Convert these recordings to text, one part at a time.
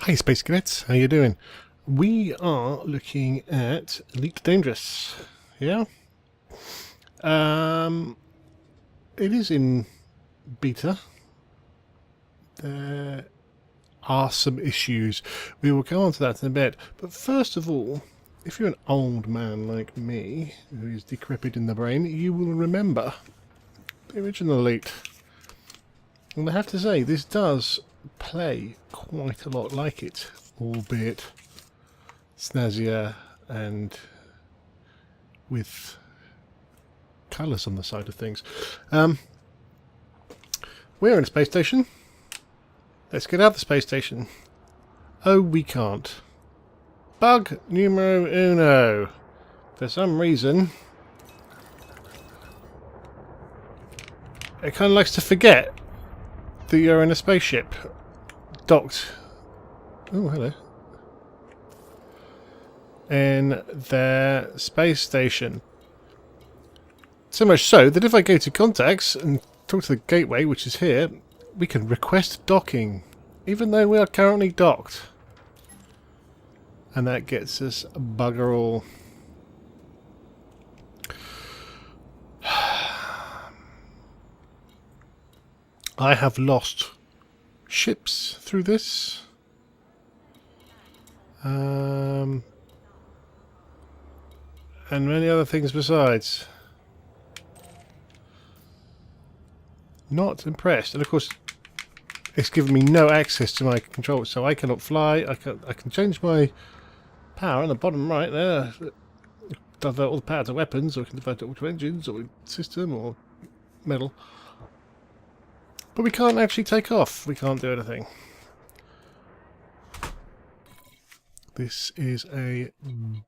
Hey Space Cadets, how you doing? We are looking at Elite Dangerous. Yeah? It is in beta. There are some issues. We will go on to that in a bit. But first of all, if you're an old man like me, who is decrepit in the brain, you will remember the original Elite. And I have to say, this does play quite a lot like it, albeit snazzier and with colours on the side of things. We're in a space station. Let's get out of the space station. Oh, we can't. Bug numero uno. For some reason, it kind of likes to forget that you're in a spaceship. Docked. Oh, hello. In their space station. So much so that if I go to contacts and talk to the gateway, which is here, we can request docking, even though we are currently docked. And that gets us bugger all. I have lost ships through this. And many other things besides. Not impressed. And of course, it's given me no access to my controls, so I cannot fly. I can change my power on the bottom right there. Divert all the power to weapons, or I can divert it all to engines, or system, or metal. But we can't actually take off. We can't do anything. This is a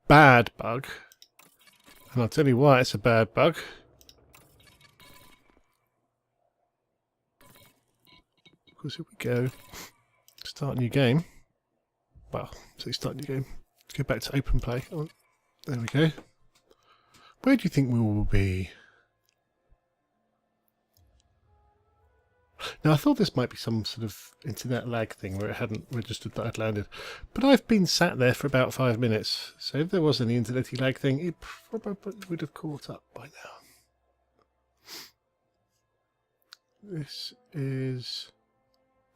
bad bug. And I'll tell you why it's a bad bug. Because here we go. Start a new game. Well, so start a new game. Let's go back to open play. Oh, there we go. Where do you think we will be? Now, I thought this might be some sort of internet lag thing where it hadn't registered that I'd landed. But I've been sat there for about 5 minutes. So if there was any internet lag thing, it probably would have caught up by now. This is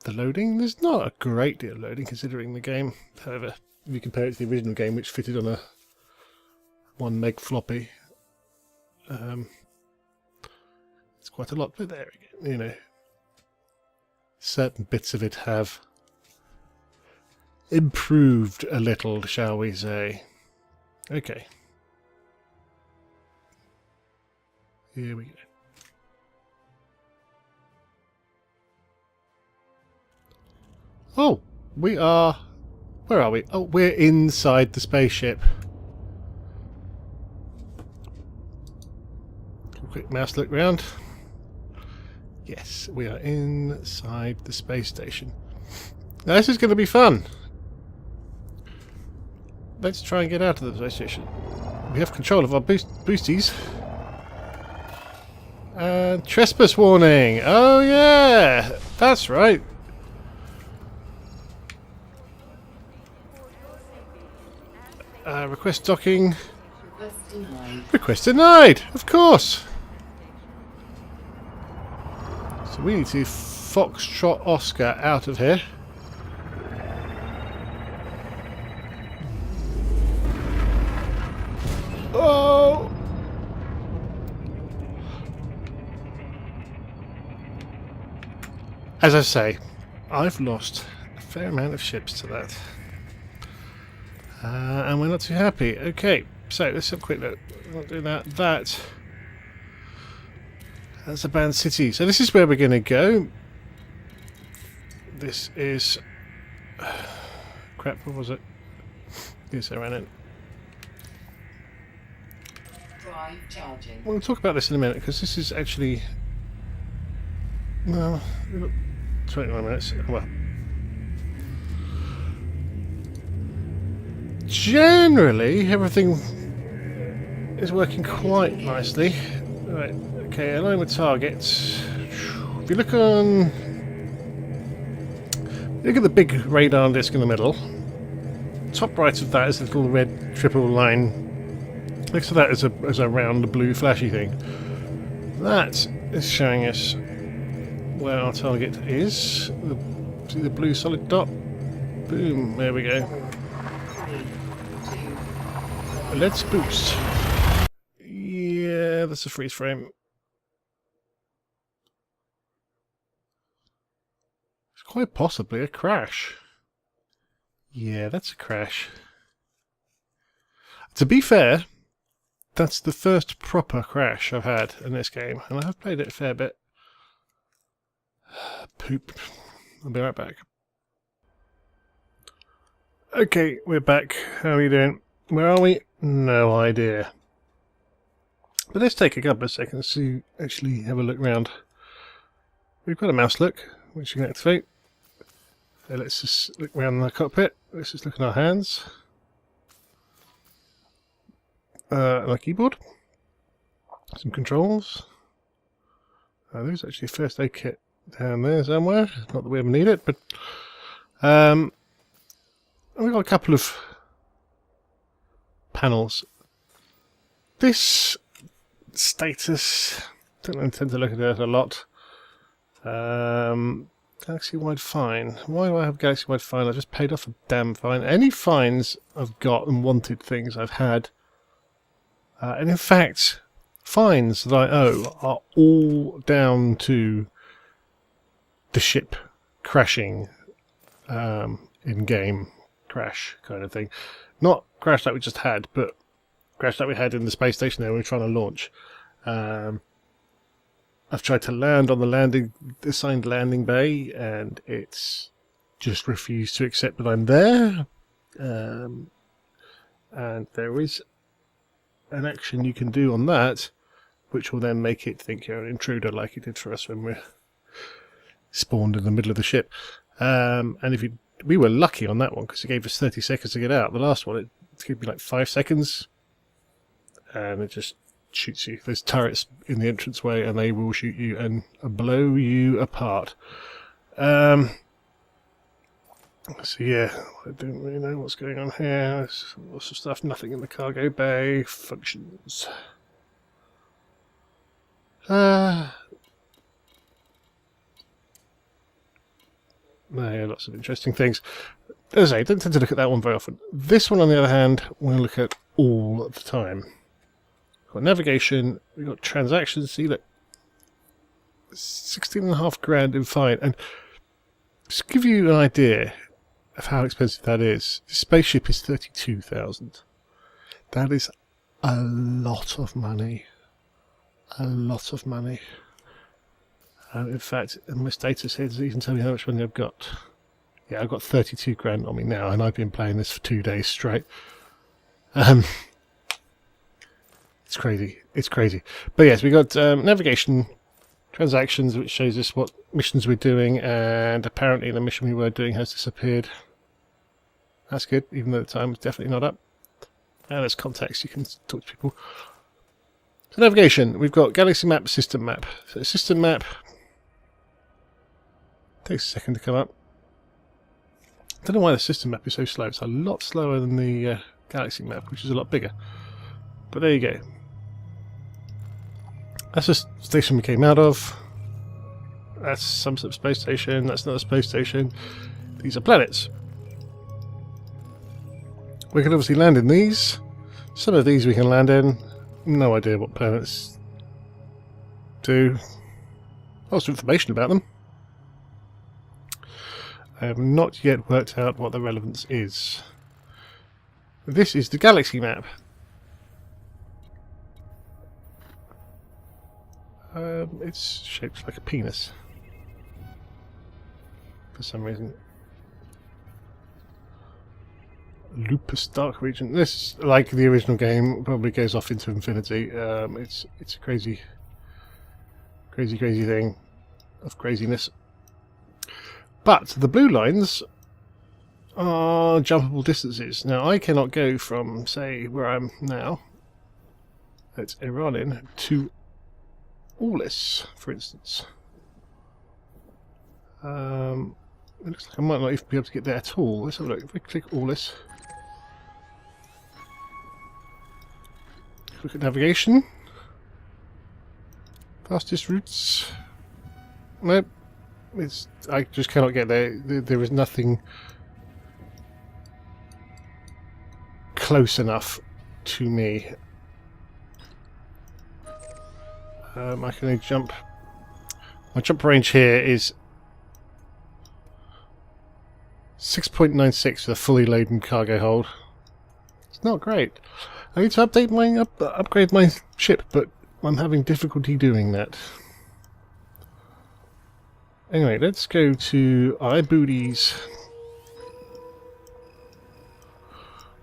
the loading. There's not a great deal of loading considering the game. However, if you compare it to the original game, which fitted on a 1 meg floppy, it's quite a lot. But there we go. You know, certain bits of it have improved a little, shall we say. Okay. Here we go. Oh, we are... Where are we? Oh, we're inside the spaceship. Quick mouse look round. Yes, we are inside the space station. Now, this is going to be fun. Let's try and get out of the space station. We have control of our boosties. And trespass warning. Oh yeah, that's right. Request docking. Request denied. Request denied, of course. So we need to Foxtrot Oscar out of here. Oh! As I say, I've lost a fair amount of ships to that. And we're not too happy. Okay, so let's have a quick look. We're not doing that. That's Abandoned City. So this is where we're going to go. This is... crap, what was it? Yes, I ran it. Drive charging. We'll talk about this in a minute, because this is actually... Well, 21 minutes. Well, generally, everything is working quite nicely. Right, okay, align with targets. If you look on Look at the big radar disc in the middle. Top right of that is a little red triple line. Next to that is a round blue flashy thing. That is showing us where our target is. See the blue solid dot? Boom, there we go. 3, 2, Let's boost. Yeah, that's a freeze frame. It's quite possibly a crash. Yeah, that's a crash. To be fair, that's the first proper crash I've had in this game, and I have played it a fair bit. Poop. I'll be right back. Okay, we're back. How are you doing? Where are we? No idea. But let's take a couple of seconds to actually have a look around. We've got a mouse look, which you can activate. So let's just look around the cockpit. Let's just look at our hands. My keyboard. Some controls. There's actually a first aid kit down there somewhere. Not that we ever need it, but we've got a couple of panels. This status, don't intend to look at it a lot. Galaxy-wide fine. Why do I have Galaxy-wide fine? I just paid off a damn fine. Any fines I've got and wanted things I've had. And in fact, fines that I owe are all down to the ship crashing, in-game crash kind of thing. Not crash that we just had, but crash that we had in the space station there when we were trying to launch. I've tried to land on the assigned landing bay, and it's just refused to accept that I'm there. And there is an action you can do on that, which will then make it think you're an intruder, like it did for us when we spawned in the middle of the ship. And we were lucky on that one because it gave us 30 seconds to get out. The last one, it gave me like 5 seconds, and it just shoots you. There's turrets in the entranceway, and they will shoot you and blow you apart. So yeah, I don't really know what's going on here. There's lots of stuff. Nothing in the cargo bay. Functions. Yeah, lots of interesting things. As I say, don't tend to look at that one very often. This one, on the other hand, we'll look at all the time. We've got navigation, we've got transactions. See, look, 16.5 grand in fine. And just to give you an idea of how expensive that is, the spaceship is 32,000. That is a lot of money. A lot of money. In fact, in my status here, does it even tell me how much money I've got? Yeah, I've got 32 grand on me now, and I've been playing this for 2 days straight. It's crazy. It's crazy. But yes, we got navigation, transactions, which shows us what missions we're doing, and apparently the mission we were doing has disappeared. That's good, even though the time was definitely not up. And there's contacts, you can talk to people. So navigation, we've got galaxy map, system map. So system map takes a second to come up. I don't know why the system map is so slow. It's a lot slower than the galaxy map, which is a lot bigger. But there you go. That's the station we came out of. That's some sort of space station. That's another space station. These are planets. We can obviously land in these. Some of these we can land in. No idea what planets do. Lots of information about them. I have not yet worked out what the relevance is. This is the galaxy map. It's shaped like a penis. For some reason. Lupus Dark Region. This, like the original game, probably goes off into infinity. It's a crazy thing of craziness. But the blue lines are jumpable distances. Now I cannot go from, say, where I'm now, that's Iranin, to Aulis, for instance. It looks like I might not even be able to get there at all. Let's have a look. If we click all this. Look at navigation. Fastest routes. Nope. I just cannot get there. There is nothing close enough to me. I can only jump. My jump range here is 6.96 for a fully laden cargo hold. It's not great. I need to update my upgrade my ship, but I'm having difficulty doing that. Anyway, let's go to iBooties.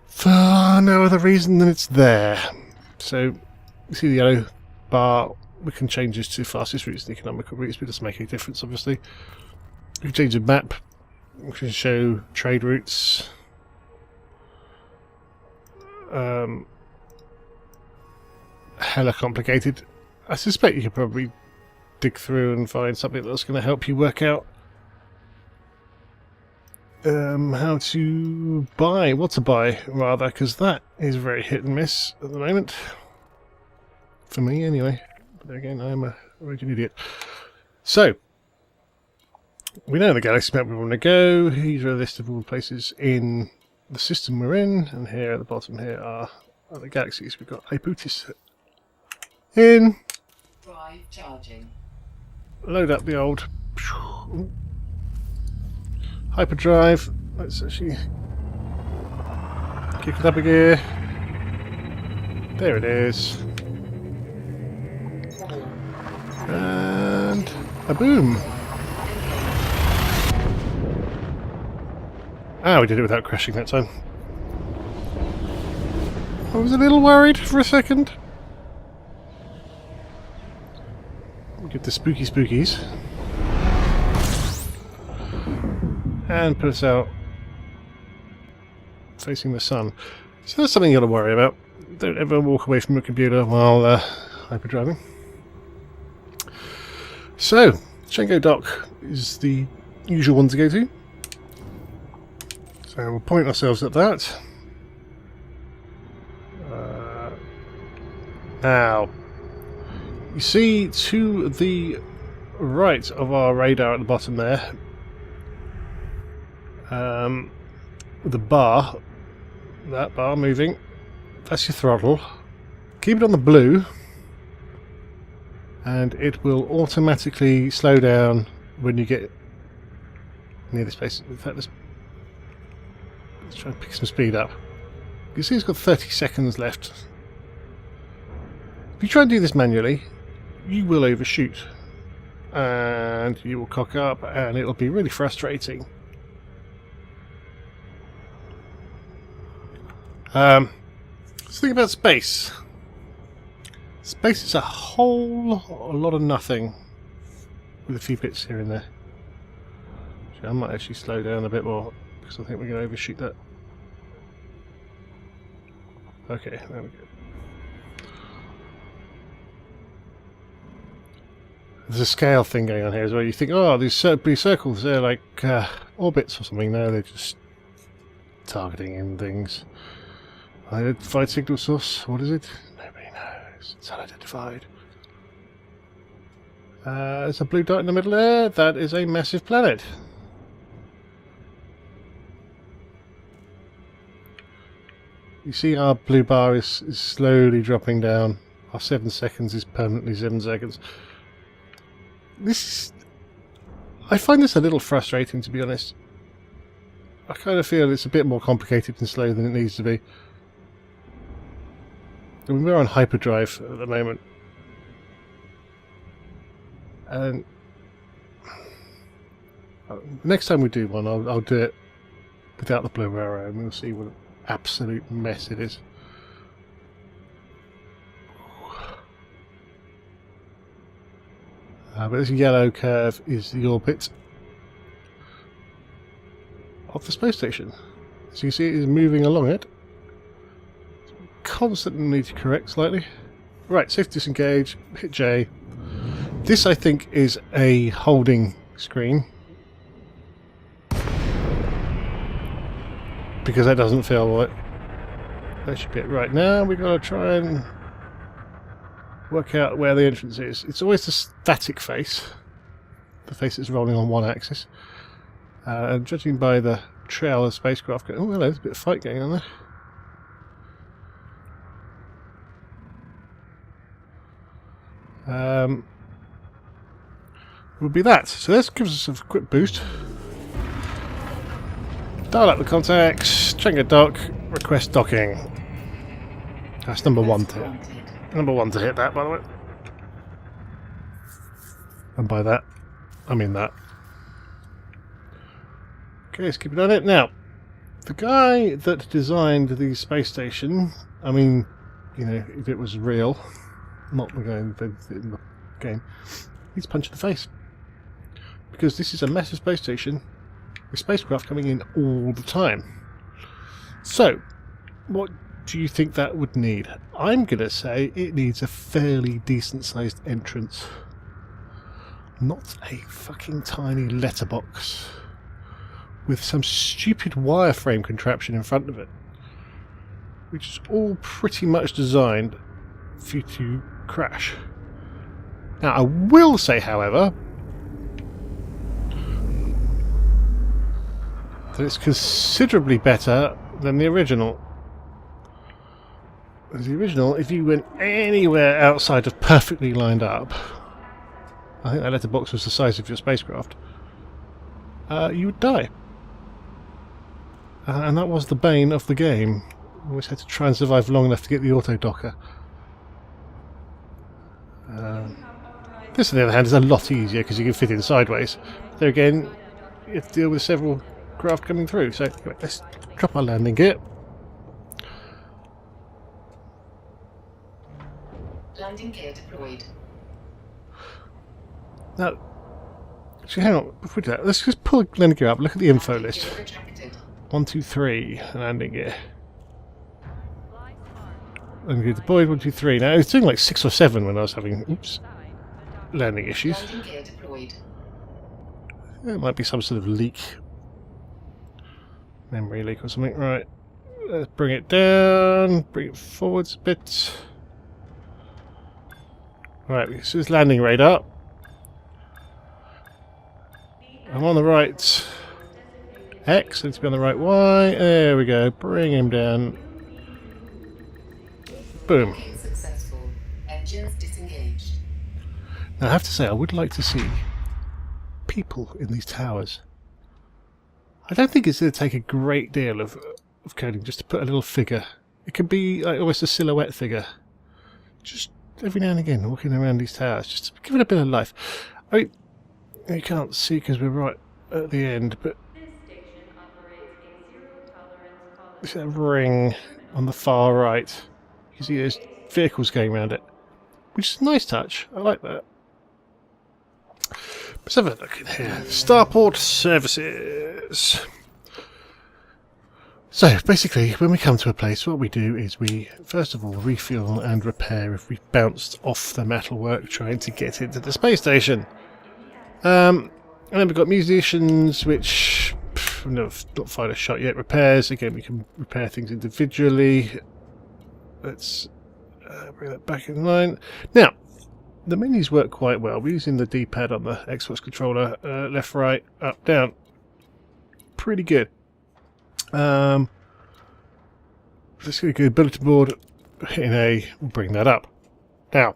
For no other reason than it's there. So, you see the yellow bar. We can change this to fastest routes and economical routes, but it doesn't make any difference, obviously. We can change the map. We can show trade routes. Hella complicated. I suspect you could probably dig through and find something that's going to help you work out how to buy, what to buy, rather, because that is very hit and miss at the moment. For me, anyway. But again, I am a raging idiot. So, we know the galaxy map we want to go. Here's a list of all the places in the system we're in, and here at the bottom here are the galaxies. We've got iBooties in. Drive charging. Load up the old hyperdrive. Let's actually kick it up a gear. There it is. And a boom. Ah, we did it without crashing that time. I was a little worried for a second. Get the spooky spookies. And put us out facing the sun. So that's something you got to worry about. Don't ever walk away from your computer while hyperdriving. So, Shenko Dock is the usual one to go to. So we'll point ourselves at that. Now, you see to the right of our radar at the bottom there, the bar, that bar moving, that's your throttle. Keep it on the blue, and it will automatically slow down when you get near this place. In fact, let's try and pick some speed up. You can see it's got 30 seconds left. If you try and do this manually, you will overshoot. And you will cock up, and it'll be really frustrating. Let's think about space. Space is a whole lot of nothing, with a few bits here and there. I might actually slow down a bit more, because I think we're going to overshoot that. Okay, there we go. There's a scale thing going on here as well. You think, oh, these blue circles, they're like orbits or something. No, they're just targeting in things. Unidentified signal source. What is it? Nobody knows. It's unidentified. There's a blue dot in the middle there. That is a massive planet. You see our blue bar is slowly dropping down. Our 7 seconds is permanently 7 seconds. I find this a little frustrating, to be honest. I kind of feel it's a bit more complicated and slow than it needs to be. I mean, we're on hyperdrive at the moment. And next time we do one, I'll do it without the blue arrow, and we'll see what an absolute mess it is. But this yellow curve is the orbit of the space station. As you can see, it is moving along it. Constantly need to correct slightly. Right, safe disengage, hit J. This, I think, is a holding screen. because that doesn't feel like that should be it. Right now we've got to try and work out where the entrance is. It's always the static face, the face that's rolling on one axis. And judging by the trail of spacecraft going, oh hello, there's a bit of fight going on there. Would be that. So this gives us a quick boost. Dial up the contacts, check a dock, request docking. That's number one to hit. Number one to hit that, by the way. And by that, I mean that. Okay, let's keep it on it. Now, the guy that designed the space station, I mean, you know, if it was real, not the guy who invented it in the game, he's punched in the face. Because this is a massive space station with spacecraft coming in all the time. So, what do you think that would need? I'm going to say it needs a fairly decent sized entrance. Not a fucking tiny letterbox with some stupid wireframe contraption in front of it, which is all pretty much designed for you to crash. Now, I will say, however, that it's considerably better than the original. As the original, if you went anywhere outside of perfectly lined up, I think that letterbox was the size of your spacecraft, you would die. And that was the bane of the game. You always had to try and survive long enough to get the auto-docker. This, on the other hand, is a lot easier because you can fit in sideways. There again, you have to deal with several craft coming through. So, anyway, let's drop our landing gear. Landing gear deployed. Now, actually, hang on. Before we do that, let's just pull the landing gear up. Look at the info Landing list. gear retracted. 1, 2, 3, landing gear. Landing gear deployed, 1, 2, 3. Now, it was doing like 6 or 7 when I was having, landing issues. Landing gear deployed. There might be some sort of leak. Memory leak or something. Right. Let's bring it down. Bring it forwards a bit. Right, this is landing radar. I'm on the right X, need to be on the right Y. There we go. Bring him down. Boom. Docking successful. Engines disengaged. Now I have to say, I would like to see people in these towers. I don't think it's going to take a great deal of coding just to put a little figure. It could be like almost a silhouette figure. Just every now and again walking around these towers, just to give it a bit of life. I mean, you can't see because we're right at the end, but there's a ring on the far right. You see there's vehicles going around it, which is a nice touch. I like that. Let's have a look in here. Starport services. So basically, when we come to a place, what we do is we first of all refuel and repair if we've bounced off the metalwork trying to get into the space station. And then we've got musicians, which not fired a shot yet. Repairs, again, we can repair things individually. Let's bring that back in line. Now, the menus work quite well. We're using the D-pad on the Xbox controller, left, right, up, down. Pretty good. Let's go to bulletin board, hitting A, we'll bring that up. Now,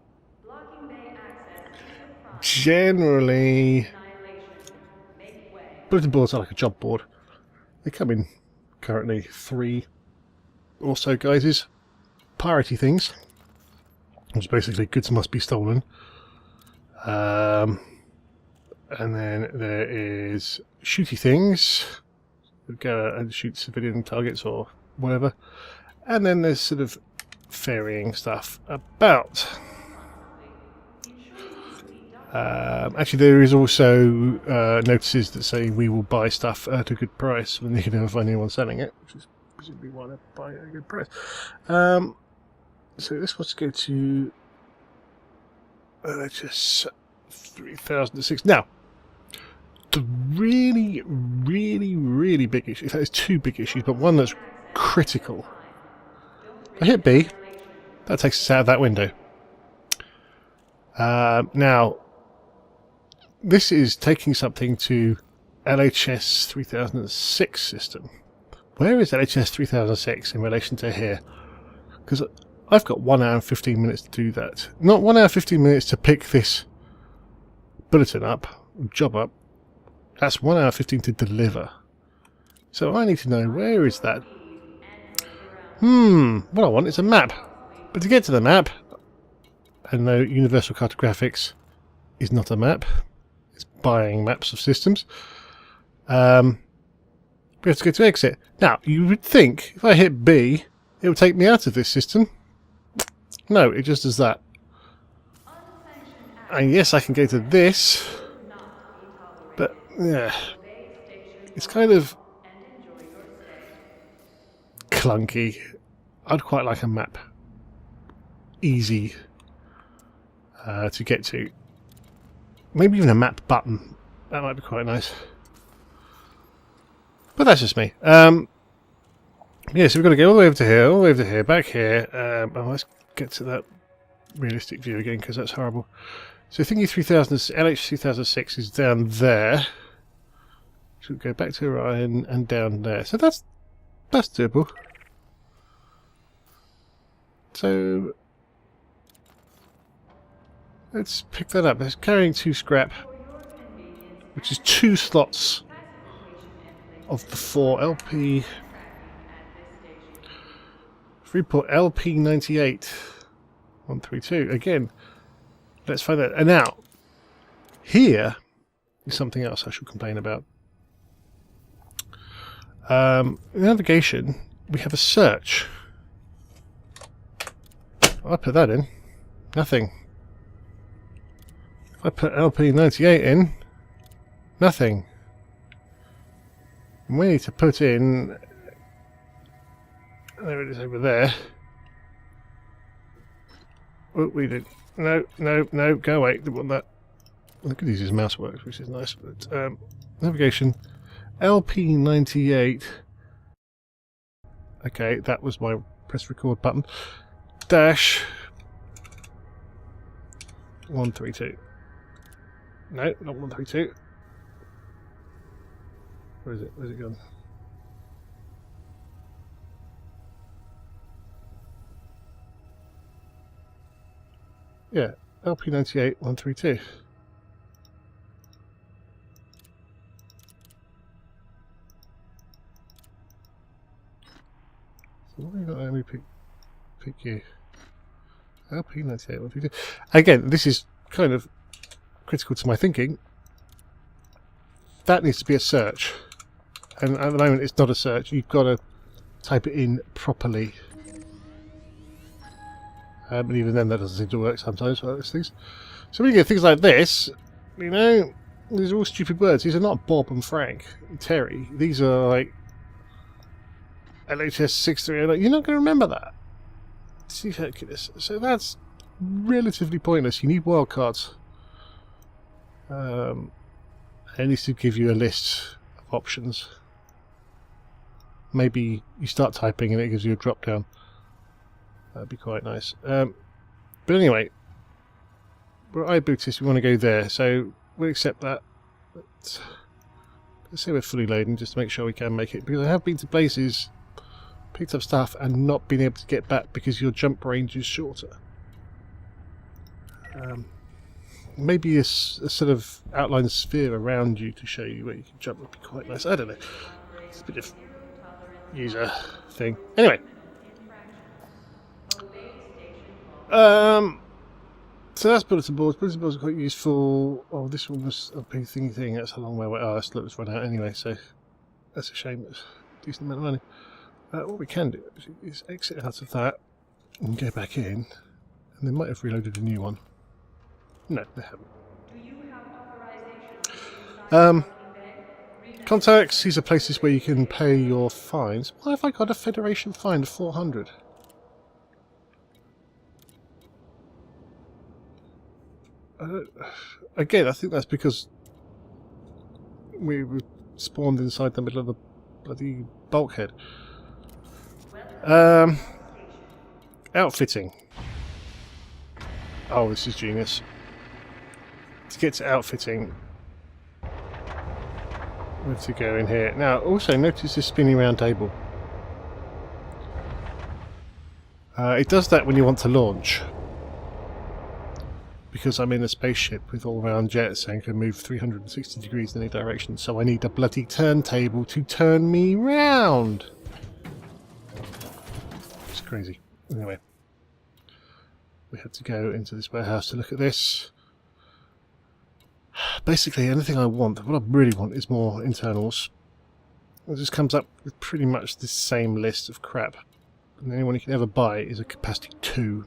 generally, bulletin boards are like a job board. They come in currently 3 or so guises. Piratey things, which basically goods must be stolen. And then there is shooty things, go and shoot civilian targets or whatever. And then there's sort of ferrying stuff about. Actually, there is also notices that say we will buy stuff at a good price, and you can never find anyone selling it, which is presumably why they buy it at a good price. So this wants to go to just 3,006. Now, the really, really, really big issue, in fact, there's two big issues, but one that's critical. If I hit B, that takes us out of that window. Now, this is taking something to LHS 3006 system. Where is LHS 3006 in relation to here? Because I've got 1 hour and 15 minutes to do that. Not 1 hour 15 minutes to pick this bulletin up, job up. That's 1 hour 15 to deliver. So I need to know, where is that? What I want is a map. But to get to the map, and no, Universal Cartographics is not a map. It's buying maps of systems. We have to go to exit. Now, you would think, if I hit B, it would take me out of this system. No, it just does that. And yes, I can go to this, but yeah, it's kind of clunky. I'd quite like a map. Easy to get to. Maybe even a map button. That might be quite nice. But that's just me. Yeah, so we've got to go all the way over to here, all the way over to here, back here. Let's get to that realistic view again, because that's horrible. So Thingy 3000, LH 3006 is down there. So we'll go back to Orion and down there. So that's doable. So let's pick that up. It's carrying 2 scrap, which is 2 slots of the 4 LP. Freeport LP98 132. Again, let's find that. And now, here is something else I should complain about. In navigation, we have a search. I put that in. Nothing. If I put LP98 in, nothing. And we need to put in... There it is over there. Oh, we did. No, no, no, go away. Didn't want that. I could use his mouse works, which is nice. But navigation. LP98. Okay, that was my press record button. Dash 132. No, not 132. Where is it? Where's it gone? Yeah, LP98 132. So why not let me pick you? LP98 132. Again, this is kind of critical to my thinking. That needs to be a search. And at the moment it's not a search. You've got to type it in properly. But even then that doesn't seem to work sometimes for those things. So when you get things like this, you know, these are all stupid words. These are not Bob and Frank and Terry. These are like LHS 630. You're not going to remember that. See Hercules. So that's relatively pointless. You need wildcards. It needs to give you a list of options. Maybe you start typing and it gives you a drop down. That'd be quite nice. But anyway, we're at iBootis, we want to go there, so we'll accept that. Let's say we're fully laden just to make sure we can make it, because I have been to places, picked up stuff, and not been able to get back because your jump range is shorter. Maybe a sort of outline sphere around you to show you where you can jump would be quite nice. I don't know. It's a bit of user thing. Anyway. So that's bulletin boards. Bulletin boards are quite useful. Oh, this one was a big thing. That's a long way away. Oh, let's run out anyway, so that's a shame. That's a decent amount of money. What we can do is exit out of that and go back in, and they might have reloaded a new one. No, they haven't. Contacts, these are places where you can pay your fines. Why have I got a Federation fine of 400? Again, I think that's because we were spawned inside the middle of the bloody bulkhead. Outfitting. Oh, this is genius. To get to outfitting, we have to go in here. Now, also notice this spinning round table. It does that when you want to launch. Because I'm in a spaceship with all-round jets and can move 360 degrees in any direction, so I need a bloody turntable to turn me round. It's crazy. Anyway, we had to go into this warehouse to look at this. Basically, anything I want, what I really want is more internals. It just comes up with pretty much the same list of crap. And the only one you can ever buy is a capacity 2.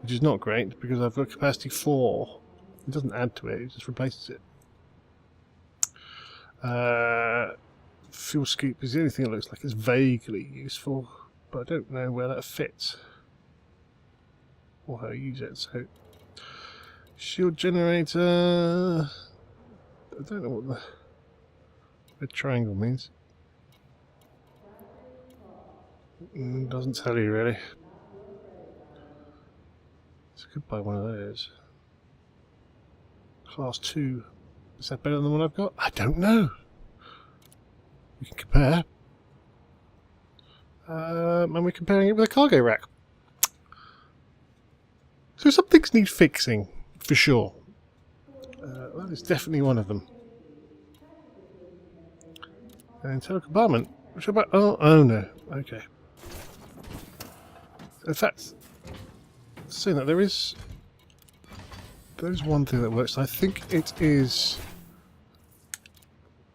Which is not great, because I've got capacity 4. It doesn't add to it, it just replaces it. Fuel scoop is the only thing that looks like it's vaguely useful, but I don't know where that fits. Or how to use it, so... Shield generator... I don't know what the triangle means. Doesn't tell you, really. So I could buy one of those. Class 2. Is that better than the one I've got? I don't know. We can compare. And we're comparing it with a cargo rack. So some things need fixing, for sure. That is definitely one of them. An internal compartment. Which about? Oh no. Okay. In fact, saying that there is one thing that works. I think it is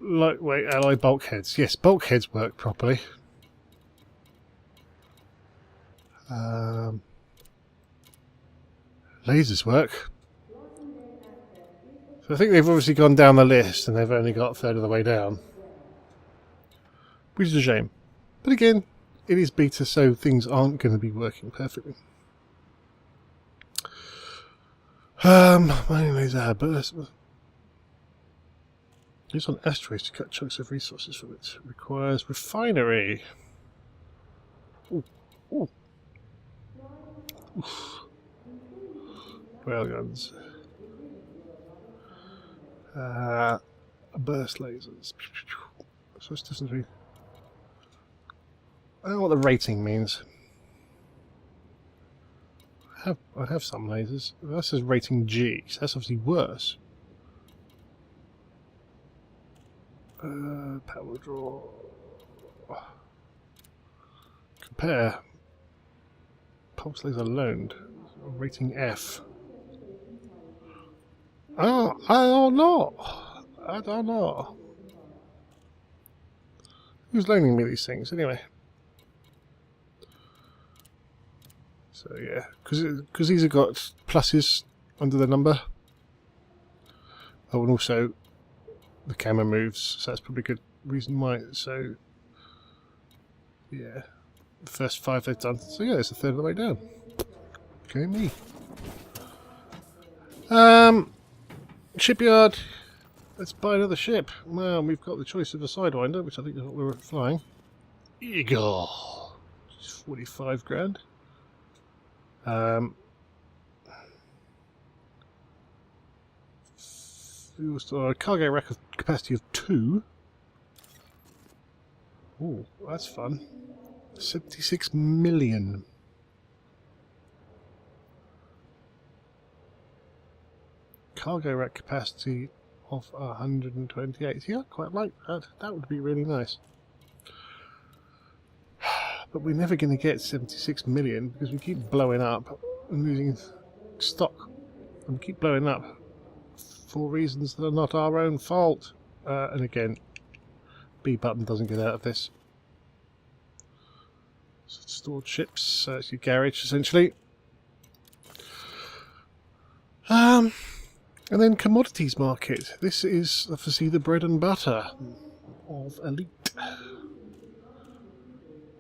lightweight alloy bulkheads. Yes, bulkheads work properly. Lasers work. So I think they've obviously gone down the list and they've only got a third of the way down. Which is a shame. But again, it is beta, so things aren't going to be working perfectly. Mining laser burst. Use on asteroids to cut chunks of resources from it. Requires refinery. Ooh. Ooh. Oof. Railguns. Burst lasers. So it's distance. I don't know what the rating means. I have some lasers. That says rating G, so that's obviously worse. Power draw. Compare. Pulse laser loaned. Rating F. Oh, I don't know. I don't know. Who's loaning me these things anyway? So yeah, because these have got pluses under the number. Oh, and also the camera moves, so that's probably a good reason why. So yeah, the first 5 they've done. So yeah, it's a third of the way down. Okay, me. Shipyard. Let's buy another ship. Well, we've got the choice of a Sidewinder, which I think is what we were flying. Eagle. 45 grand. Fuel store, cargo rack of capacity of 2. Ooh, that's fun. 76 million. Cargo rack capacity of 128. Yeah, I quite like that. That would be really nice. But we're never going to get 76 million because we keep blowing up and losing stock. And we keep blowing up for reasons that are not our own fault. And again, B button doesn't get out of this. So stored ships, so it's your garage essentially. And then commodities market. This is obviously the bread and butter of Elite.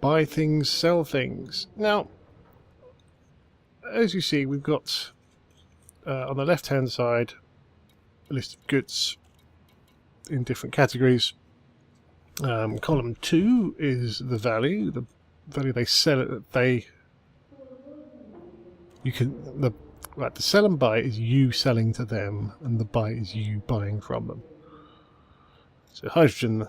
Buy things, sell things. Now, as you see, we've got on the left-hand side a list of goods in different categories. Column 2 is the value they sell it. The sell and buy is you selling to them, and the buy is you buying from them. So hydrogen,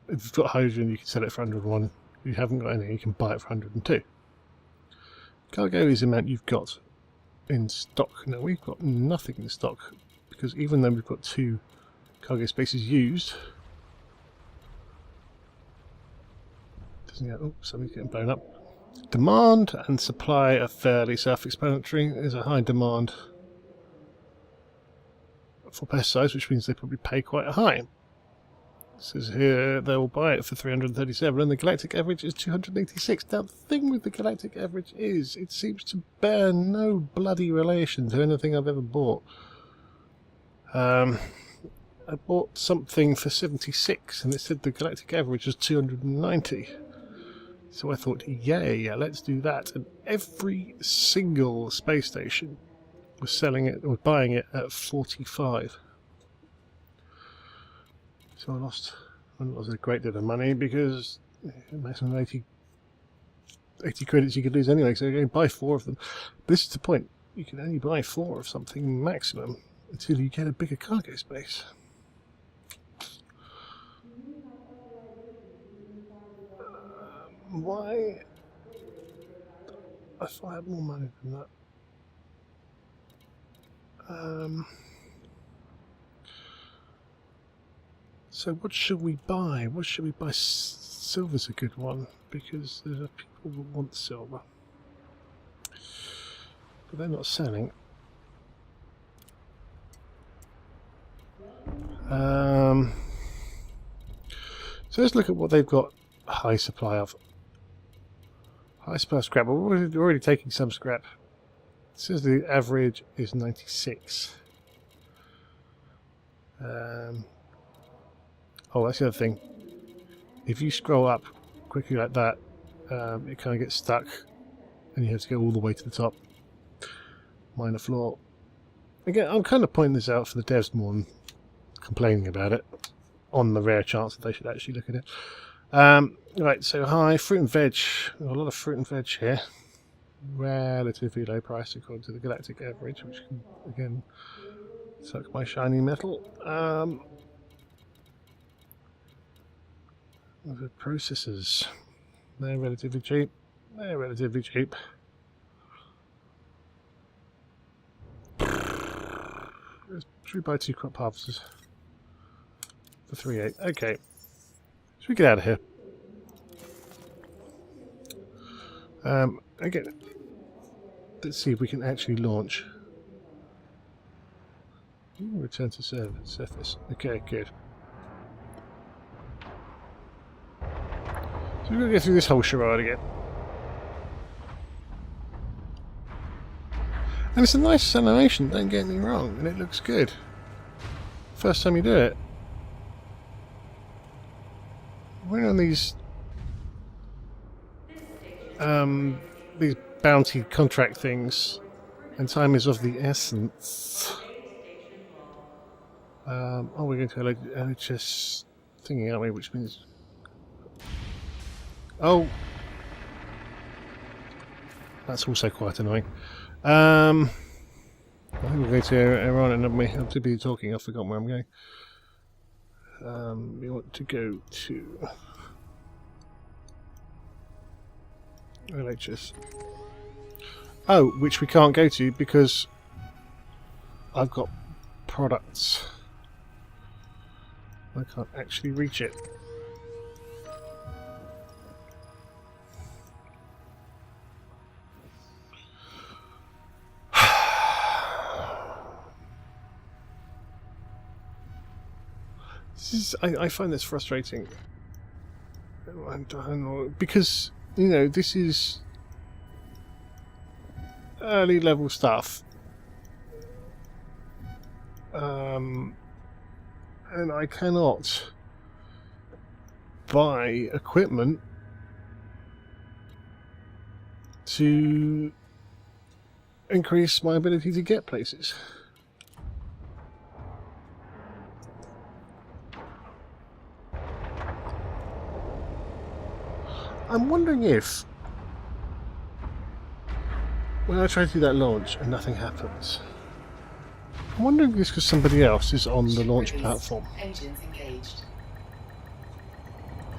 if you've got hydrogen, you can sell it for 101. If you haven't got any, you can buy it for 102. Cargo is the amount you've got in stock. Now we've got nothing in stock, because even though we've got 2 cargo spaces used, doesn't get, oh, something's getting blown up. Demand and supply are fairly self-explanatory. There's a high demand for pesticides, which means they probably pay quite high. It says here they will buy it for 337, and the galactic average is 286. Now, the thing with the galactic average is it seems to bear no bloody relation to anything I've ever bought. I bought something for 76, and it said the galactic average was 290. So I thought, yay, let's do that. And every single space station was selling it or buying it at 45. So I lost a great deal of money, because maximum 80 credits you could lose anyway. So you can buy 4 of them. This is the point. You can only buy 4 of something maximum until you get a bigger cargo space. Why? If I had more money than that. So what should we buy? What should we buy? Silver's a good one, because there are people who want silver, but they're not selling. So let's look at what they've got a high supply of. High supply of scrap. We're already taking some scrap. It says the average is 96. Oh, that's the other thing. If you scroll up quickly like that, it kind of gets stuck, and you have to go all the way to the top. Minor flaw. Again, I'm kind of pointing this out for the devs more than complaining about it, on the rare chance that they should actually look at it. Right, so high fruit and veg. A lot of fruit and veg here. Relatively low price according to the galactic average, which can again suck my shiny metal. The processors, they're relatively cheap. They're relatively cheap. Should we buy 2 crop harvesters for 3.8? Okay. Should we get out of here? Again, let's see if we can actually launch. Return to surface. Okay, good. So we're going to go through this whole charade again. And it's a nice animation, don't get me wrong, and it looks good. First time you do it. We're on these bounty contract things, and time is of the essence. Oh, we're going to LHS thingy, aren't we? Which means... Oh! That's also quite annoying. I think we're going to Iran, and I'm too busy talking, I've forgotten where I'm going. We want to go to LHS. Oh, which we can't go to because I've got products. I can't actually reach it. I find this frustrating. Because, you know, this is early level stuff. And I cannot buy equipment to increase my ability to get places. I'm wondering if, when I try to do that launch and nothing happens, I'm wondering if it's because somebody else is on the Ship launch released. platform. Engines engaged.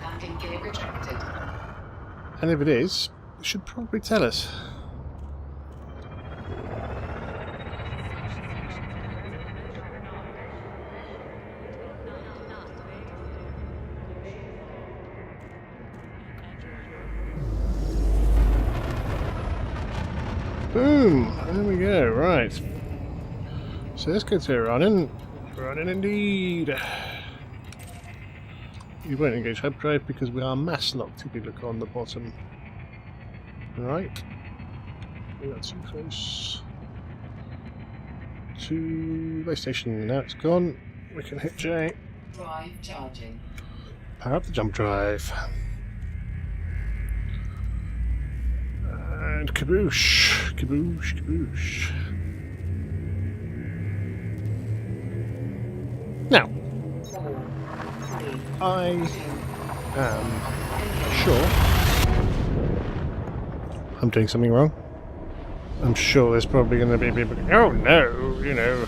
Landing gear retracted. And if it is, it should probably tell us. Boom! There we go, right. So let's go to running. Running indeed. You won't engage hyperdrive because we are mass locked if you look on the bottom. Right. We got too close to base station. Now it's gone. We can hit J. Drive charging. Power up the jump drive. And kaboosh. Kaboosh, kaboosh. Now, 4, 3, I 2, am sure I'm doing something wrong. I'm sure there's probably going to be people going, oh no, you know,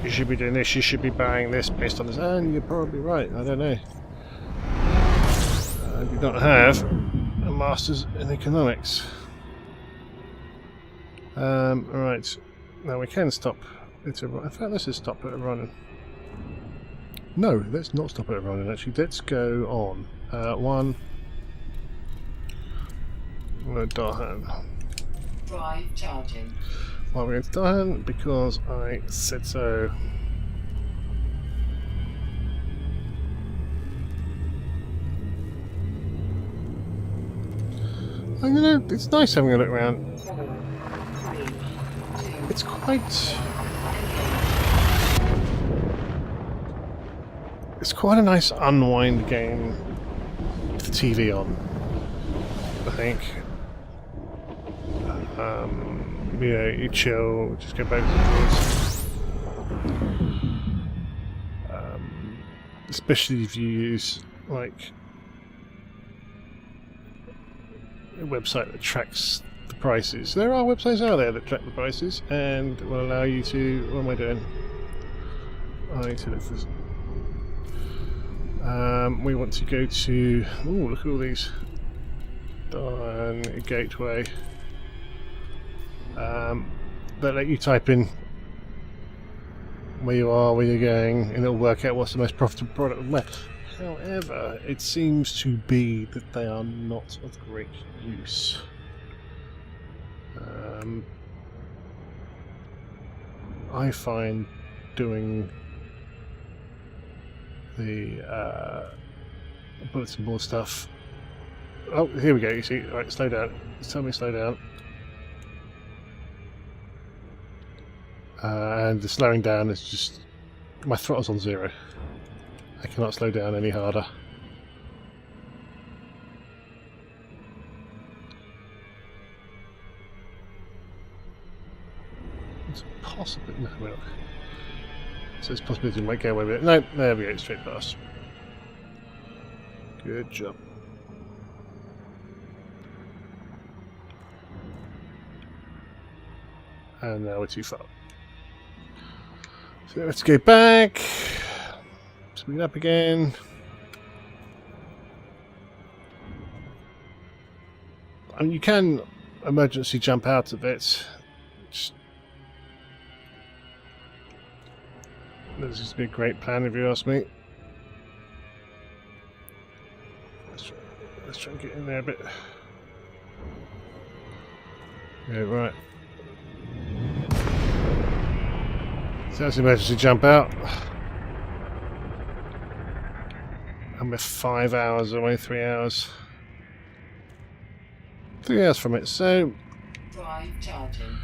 you should be doing this, you should be buying this based on this, and you're probably right, I don't know. I do not have a master's in economics. Right, now we can stop it. In fact, let's just stop it running. No, let's not stop it running actually, let's go on. One. Dahan. drive charging. Well, we're going to Dahan because I said so. And you know, it's nice having a look around. 4, 3, 2, It's quite. It's quite a nice unwind game with the TV on, I think. Yeah, you chill, just go back to the doors. Especially if you use, like, a website that tracks the prices. There are websites out there that track the prices and will allow you to... What am I doing? I need to look for... we want to go to... Oh, look at all these. Dahan Gateway. They let you type in where you are, where you're going, and it'll work out what's the most profitable product and where. However, it seems to be that they are not of great use. I find doing the bulletin board stuff. Oh, here we go. You see, right, slow down. Just tell me to slow down. And the slowing down is just... My throttle's on 0. I cannot slow down any harder. It's a possibility... No, well... So it's a possibility we might get away with it. No, there we go, straight past. Good job. And now we're too far. So let's go back. Speed up again. I mean, you can emergency jump out of it. This is to be a great plan if you ask me. Let's try and get in there a bit. Yeah, right. So that's emergency jump out. And we're 5 hours away, 3 hours. 3 hours from it, so drive charging.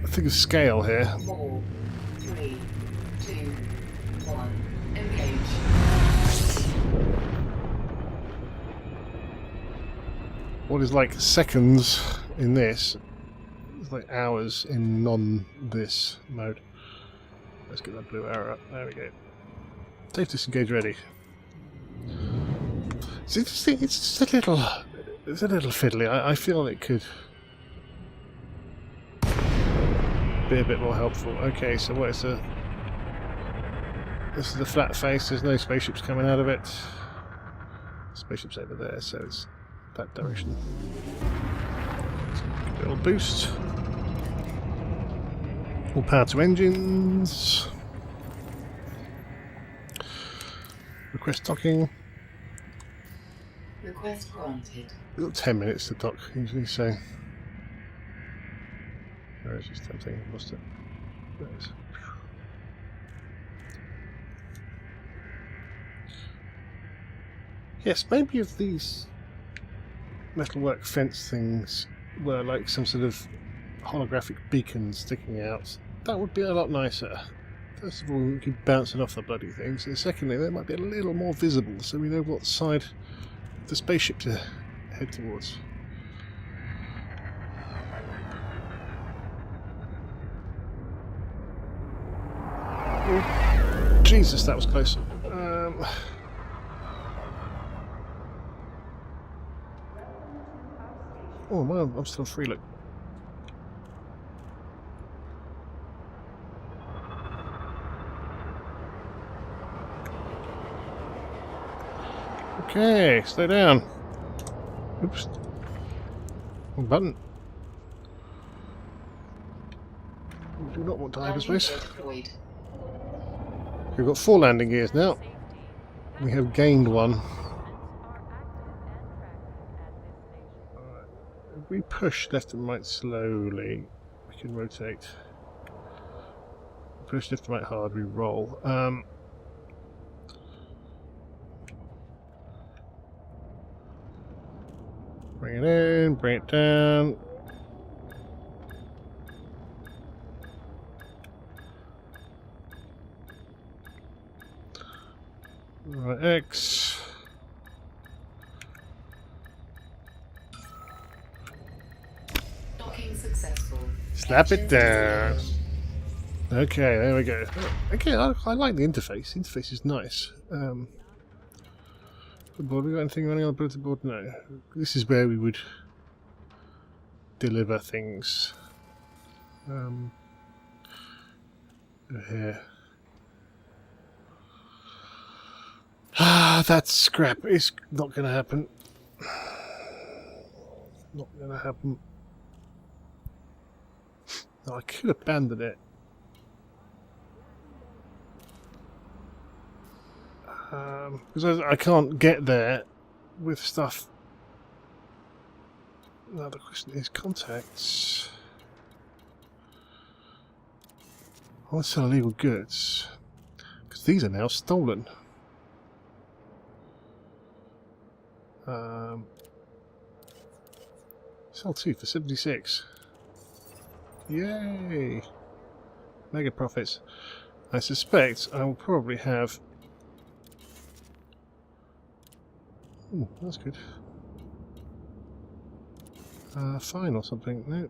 I think of scale here. 4, 3, 2, 1. Engage. What is like seconds in this is like hours in non-this mode. Let's get that blue arrow up. There we go. Safe disengage ready. So it's just a little fiddly. I feel it could be a bit more helpful. Okay, so what is the... This is the flat face, there's no spaceships coming out of it. Spaceship's over there, so it's that direction. Give it a little boost. All power to engines. Request docking. Request granted. We've got 10 minutes to dock, usually, so... Where is this damn thing? I've lost it. There it is. Yes, maybe if these metalwork fence things were like some sort of holographic beacons sticking out, that would be a lot nicer. First of all, we keep bouncing off the bloody things, and secondly, they might be a little more visible so we know what side of the spaceship to head towards. Oh, Jesus, that was close. Oh, well, I'm still free, look. Okay, slow down. Oops. Wrong button. We do not want to hyperspace. Deployed. We've got 4 landing gears now. We have gained one. If we push left and right slowly, we can rotate. Push left and right hard, we roll. Bring it in, bring it down. Right, X. Docking successful. Slap it Engines down. engaged. Okay, there we go. Okay, I like the interface. The interface is nice. Good board. We got anything running on the bulletin board? No. This is where we would deliver things. Here. Ah, that scrap is not going to happen. Not going to happen. No, I could abandon it. Because I can't get there with stuff. Now the question is contacts. I want to sell illegal goods because these are now stolen. Sell 2 for 76. Yay! Mega profits. I suspect I will probably have... Ooh, that's good. Fine or something. No.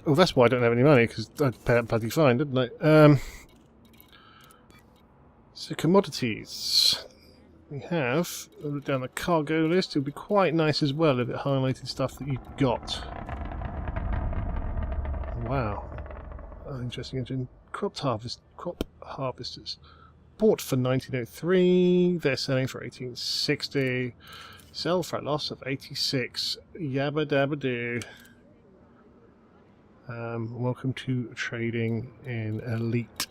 Oh, that's why I don't have any money, because I'd pay that bloody fine, didn't I? So commodities. We have, down the cargo list, it would be quite nice as well if it highlighted stuff that you've got. Wow. Interesting engine. Crop harvesters. Bought for 1903, they're selling for 1860. Sell for a loss of 86. Yabba dabba doo. Welcome to trading in Elite.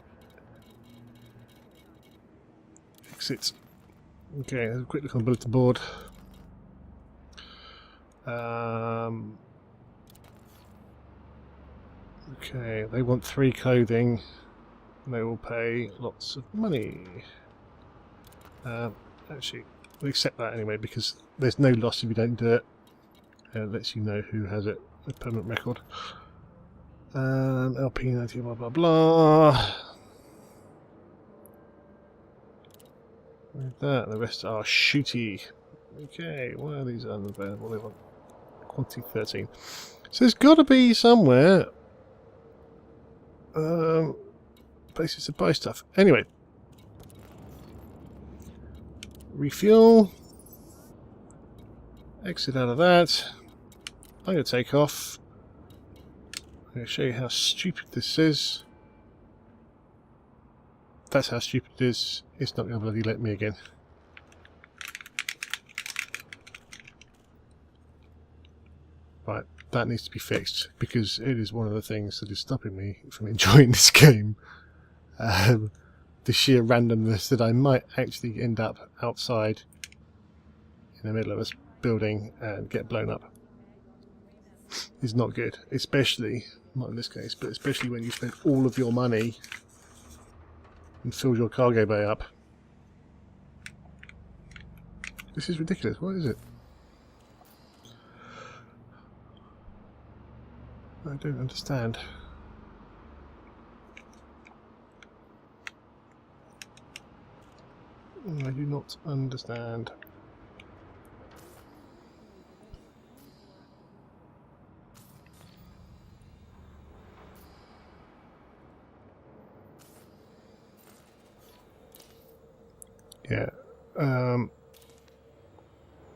Exit. Okay, let's have a quick look on the bulletin board. Okay, they want 3 clothing. And they will pay lots of money. Actually, we'll accept that anyway because there's no loss if you don't do it. It lets you know who has it, a permanent record. LP90, blah blah blah. With that, the rest are shooty. Okay, why are these unavailable? They want quantity 13. So there's got to be somewhere places to buy stuff. Anyway, refuel. Exit out of that. I'm going to take off. I'm going to show you how stupid this is. That's how stupid it is. It's not going to bloody let me again. Right, that needs to be fixed because it is one of the things that is stopping me from enjoying this game. The sheer randomness that I might actually end up outside in the middle of a building and get blown up is not good. Especially, not in this case, but especially when you spend all of your money and fill your cargo bay up. This is ridiculous. What is it? I don't understand. I do not understand. Yeah.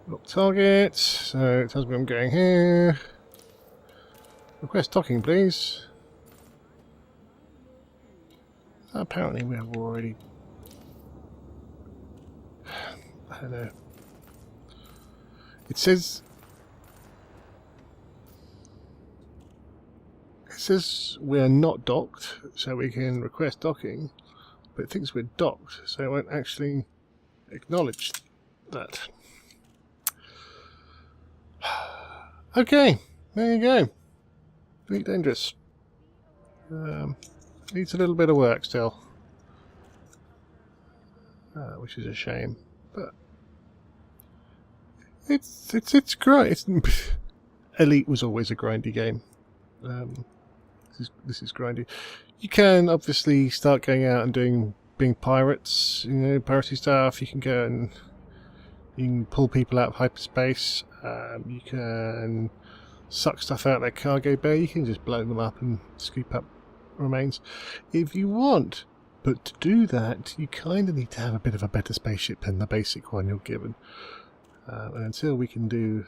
Lock target. So it tells me I'm going here. Request docking, please. Apparently we have already... I don't know. It says we're not docked, so we can request docking, but it thinks we're docked, so it won't actually acknowledge that. Okay, there you go. Fleet Dangerous. Needs a little bit of work still, which is a shame. But it's great. Elite was always a grindy game. This is grindy. You can obviously start going out and being pirates, piratey stuff. You can go and you can pull people out of hyperspace. You can suck stuff out of their cargo bay. You can just blow them up and scoop up remains if you want. But to do that, you kind of need to have a bit of a better spaceship than the basic one you're given. And until we can do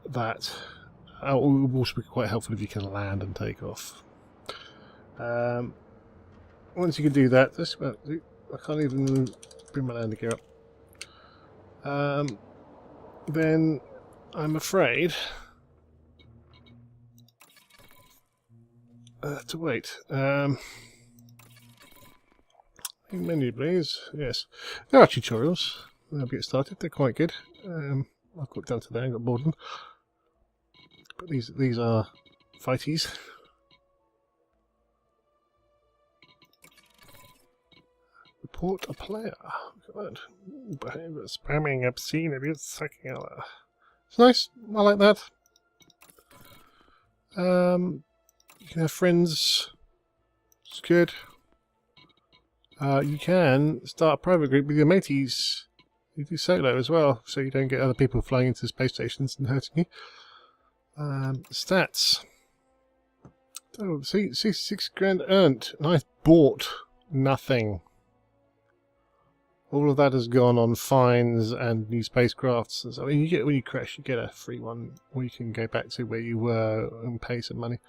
that, it will also be quite helpful if you can land and take off. Once you can do that, I can't even bring my landing gear up. Then I'm afraid to wait. Menu, please. Yes, there are tutorials. I'll get started. They're quite good. I've got down to there and got bored of them. But these are fighties. Report a player. Look at that. Behavior spamming, obscene, abuse, sucking out. It's nice. I like that. You can have friends. It's good. You can start a private group with your mateys. You do solo as well, so you don't get other people flying into the space stations and hurting you. Stats. Oh, see, 6 grand earned. Nice. Bought nothing. All of that has gone on fines and new spacecrafts. And so when you crash, you get a free one, or you can go back to where you were and pay some money.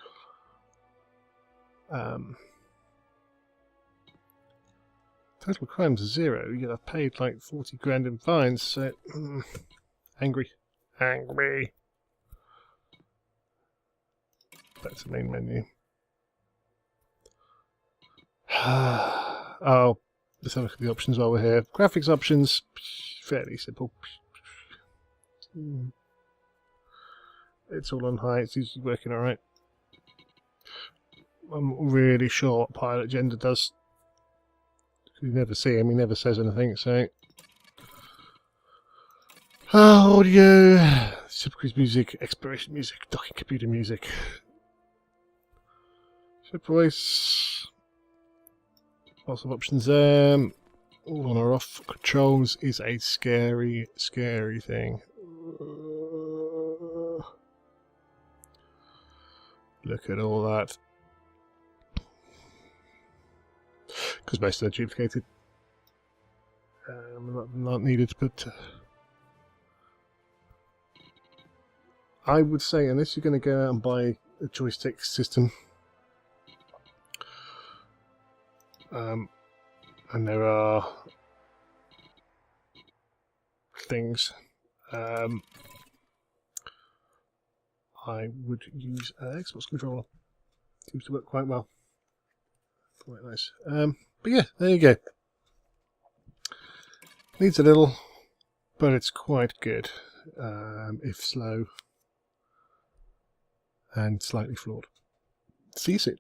Total crimes are 0. You'll have paid like 40 grand in fines. So angry. That's the main menu. Oh, let's have a look at the options while we're here. Graphics options, fairly simple. It's all on high. It's usually working all right. I'm really sure what Pilot Gender does. You never see him. He never says anything. So, audio, Supercruise music, exploration music, docking computer music. Ship voice. Lots of options there. All on or off. Controls is a scary, scary thing. Look at all that. Because most of them are duplicated. not needed, but I would say unless you're going to go out and buy a joystick system, and there are things, I would use Xbox controller. Seems to work quite well. Quite nice. But yeah, there you go. Needs a little, but it's quite good, if slow and slightly flawed. See you soon.